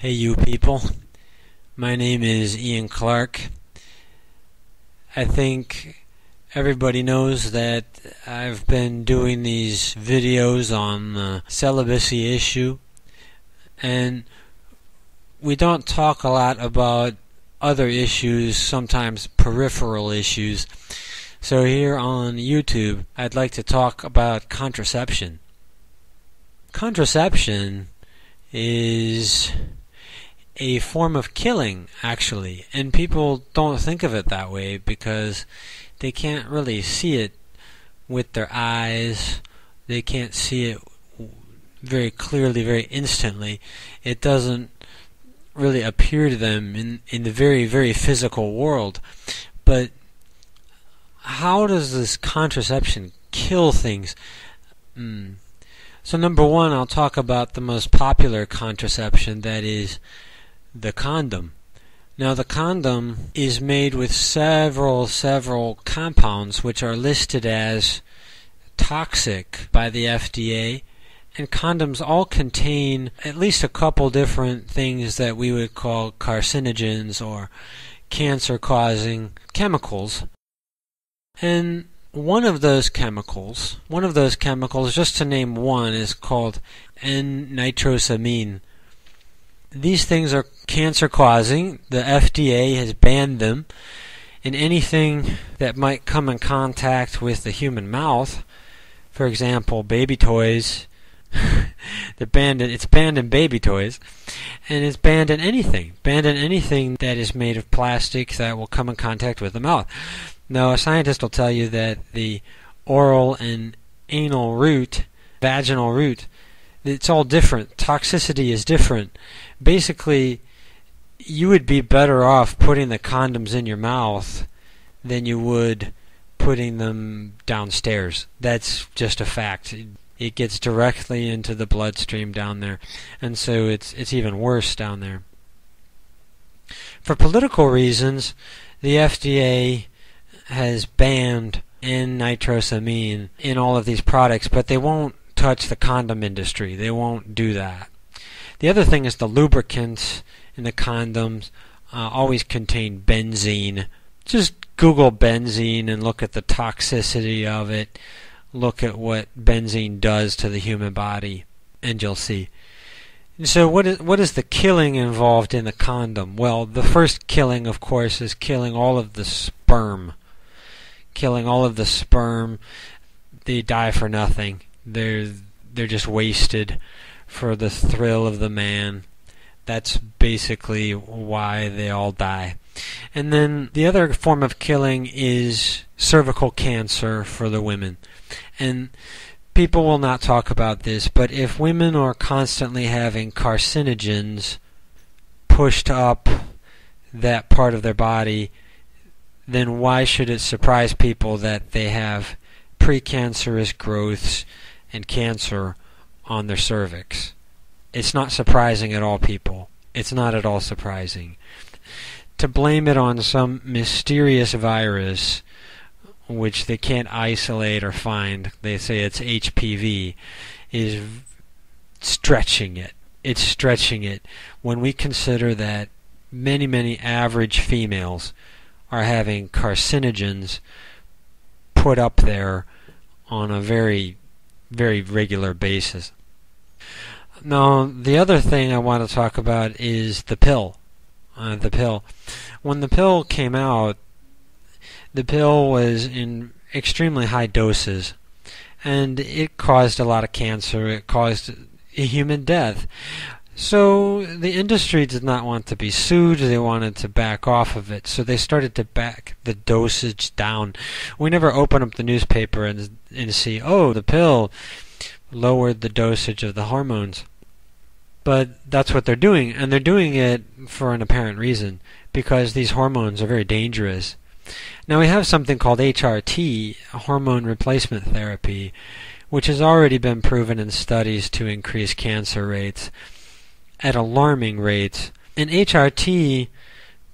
Hey you people, my name is Ian Clark. I think everybody knows that I've been doing these videos on the celibacy issue, and we don't talk a lot about other issues, sometimes peripheral issues. So here on YouTube, I'd like to talk about contraception. Contraception is a form of killing, actually, and people don't think of it that way because they can't really see it with their eyes. They can't see it very clearly, very instantly. It doesn't really appear to them in the very, very physical world. But how does this contraception kill things? So number one, I'll talk about the most popular contraception, that is the condom. Now the condom is made with several compounds which are listed as toxic by the FDA, and condoms all contain at least a couple different things that we would call carcinogens or cancer-causing chemicals. And one of those chemicals, just to name one, is called N-nitrosamine. These things are cancer-causing. The FDA has banned them, and anything that might come in contact with the human mouth, for example, baby toys, it's banned in baby toys, and it's banned in anything that is made of plastic that will come in contact with the mouth. Now, a scientist will tell you that the oral and anal route, vaginal route, it's all different. Toxicity is different. Basically, you would be better off putting the condoms in your mouth than you would putting them downstairs. That's just a fact. It gets directly into the bloodstream down there, and so it's even worse down there. For political reasons, the FDA has banned N-nitrosamine in all of these products, but they won't touch the condom industry. They won't do that. The other thing is the lubricants in the condoms always contain benzene. Just Google benzene and look at the toxicity of it. Look at what benzene does to the human body, and you'll see. And so what is the killing involved in the condom? Well, the first killing, of course, is killing all of the sperm. Killing all of the sperm. They die for nothing. They're just wasted for the thrill of the man. That's basically why they all die. And then the other form of killing is cervical cancer for the women. And people will not talk about this, but if women are constantly having carcinogens pushed up that part of their body, then why should it surprise people that they have precancerous growths and cancer on their cervix? It's not surprising at all, people. It's not at all surprising. To blame it on some mysterious virus which they can't isolate or find, they say it's HPV, is stretching it. It's stretching it when we consider that many average females are having carcinogens put up there on a very regular basis. Now, the other thing I want to talk about is the pill. When the pill came out, the pill was in extremely high doses, and it caused a lot of cancer. It caused a human death. So the industry did not want to be sued. They wanted to back off of it. So they started to back the dosage down. We never open up the newspaper and see, oh, the pill lowered the dosage of the hormones. But that's what they're doing, and they're doing it for an apparent reason, because these hormones are very dangerous. Now we have something called HRT, hormone replacement therapy, which has already been proven in studies to increase cancer rates at alarming rates. And HRT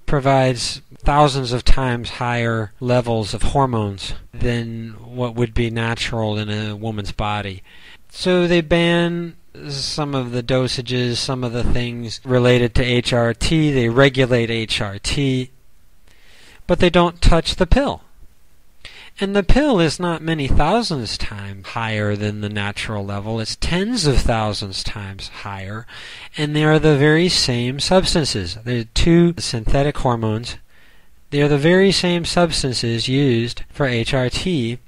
provides thousands of times higher levels of hormones than what would be natural in a woman's body. So they ban some of the dosages, some of the things related to HRT. They regulate HRT, but they don't touch the pill. And the pill is not many thousands times higher than the natural level. It's tens of thousands times higher. And they are the very same substances. They're two synthetic hormones. They are the very same substances used for HRT.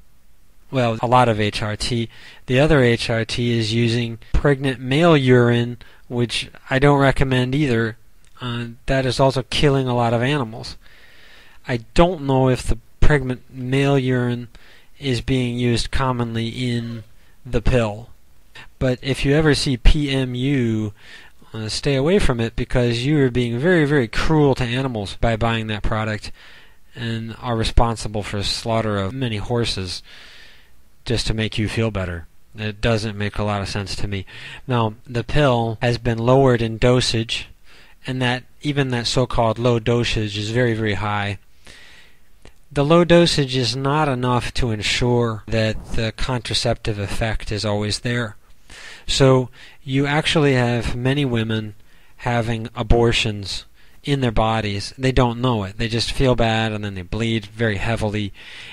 Well, a lot of HRT. The other HRT is using pregnant male urine, which I don't recommend either. That is also killing a lot of animals. I don't know if the pregnant male urine is being used commonly in the pill. But if you ever see PMU, stay away from it, because you are being very, very cruel to animals by buying that product and are responsible for slaughter of many horses just to make you feel better. It doesn't make a lot of sense to me. Now, the pill has been lowered in dosage, and that even that so-called low dosage is very, very high. The low dosage is not enough to ensure that the contraceptive effect is always there. So you actually have many women having abortions in their bodies. They don't know it. They just feel bad and then they bleed very heavily.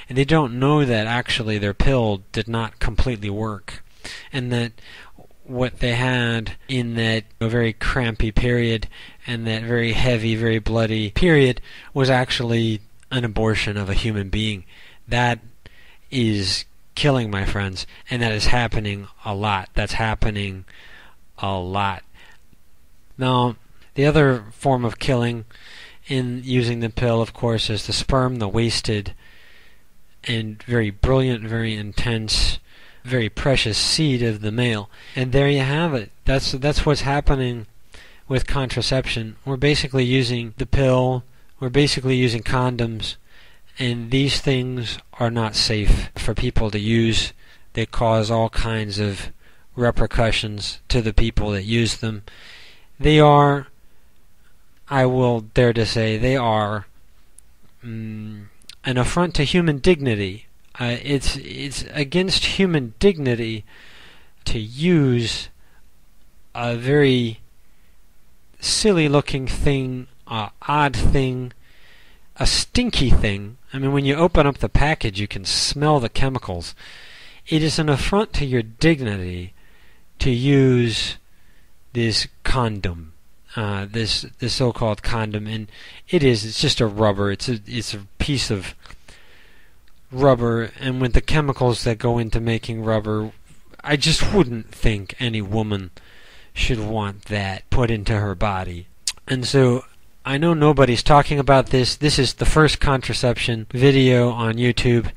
And they don't know that actually their pill did not completely work. And that what they had in that very crampy period and that very heavy, very bloody period was actually an abortion of a human being. That is killing, my friends, and that is happening a lot. That's happening a lot. Now, the other form of killing in using the pill, of course, is the sperm, the wasted and very brilliant, very intense, very precious seed of the male. And there you have it. That's what's happening with contraception. We're basically using the pill. We're basically using condoms, and these things are not safe for people to use. They cause all kinds of repercussions to the people that use them. They are, I will dare to say, they are an affront to human dignity. It's against human dignity to use a very silly-looking thing, odd thing, a stinky thing. I mean, when you open up the package, you can smell the chemicals. It is an affront to your dignity to use this condom, this so-called condom, and it's just a rubber. It's a piece of rubber, and with the chemicals that go into making rubber, I just wouldn't think any woman should want that put into her body. And so I know nobody's talking about this. This is the first contraception video on YouTube.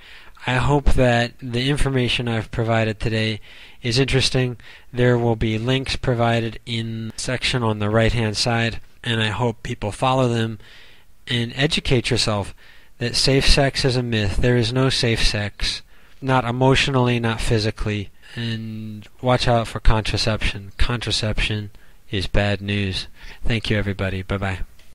I hope that the information I've provided today is interesting. There will be links provided in the section on the right-hand side, and I hope people follow them and educate yourself that safe sex is a myth. There is no safe sex, not emotionally, not physically. And watch out for contraception. Contraception is bad news. Thank you, everybody. Bye-bye.